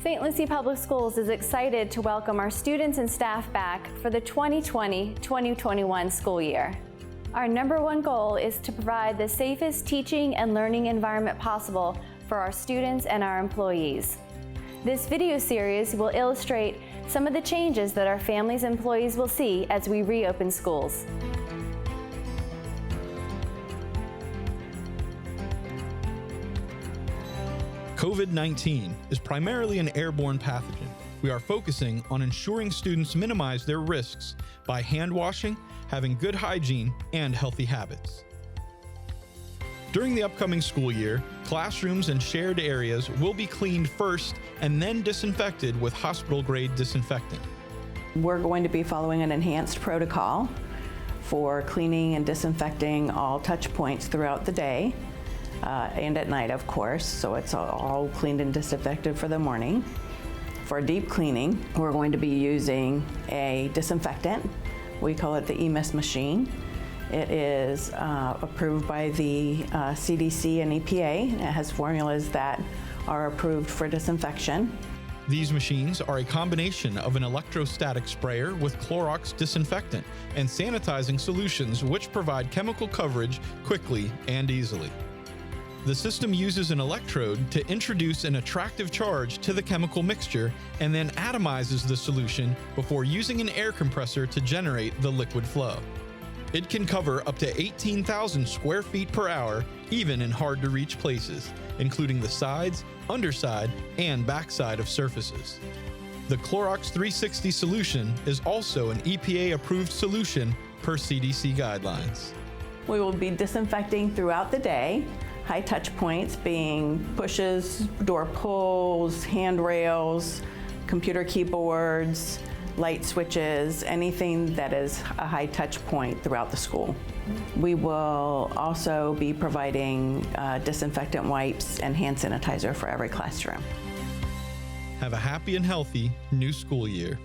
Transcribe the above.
St. Lucie Public Schools is excited to welcome our students and staff back for the 2020-2021 school year. Our number one goal is to provide the safest teaching and learning environment possible for our students and our employees. This video series will illustrate some of the changes that our families and employees will see as we reopen schools. COVID-19 is primarily an airborne pathogen. We are focusing on ensuring students minimize their risks by hand washing, having good hygiene, and healthy habits. During the upcoming school year, classrooms and shared areas will be cleaned first and then disinfected with hospital-grade disinfectant. We're going to be following an enhanced protocol for cleaning and disinfecting all touch points throughout the day. And at night, of course, so it's all cleaned and disinfected for the morning. For deep cleaning, we're going to be using a disinfectant. We call it the EMIS machine. It is approved by the CDC and EPA. It has formulas that are approved for disinfection. These machines are a combination of an electrostatic sprayer with Clorox disinfectant and sanitizing solutions which provide chemical coverage quickly and easily. The system uses an electrode to introduce an attractive charge to the chemical mixture and then atomizes the solution before using an air compressor to generate the liquid flow. It can cover up to 18,000 square feet per hour, even in hard-to-reach places, including the sides, underside, and backside of surfaces. The Clorox 360 solution is also an EPA-approved solution per CDC guidelines. We will be disinfecting throughout the day. High touch points being pushes, door pulls, handrails, computer keyboards, light switches, anything that is a high touch point throughout the school. We will also be providing disinfectant wipes and hand sanitizer for every classroom. Have a happy and healthy new school year.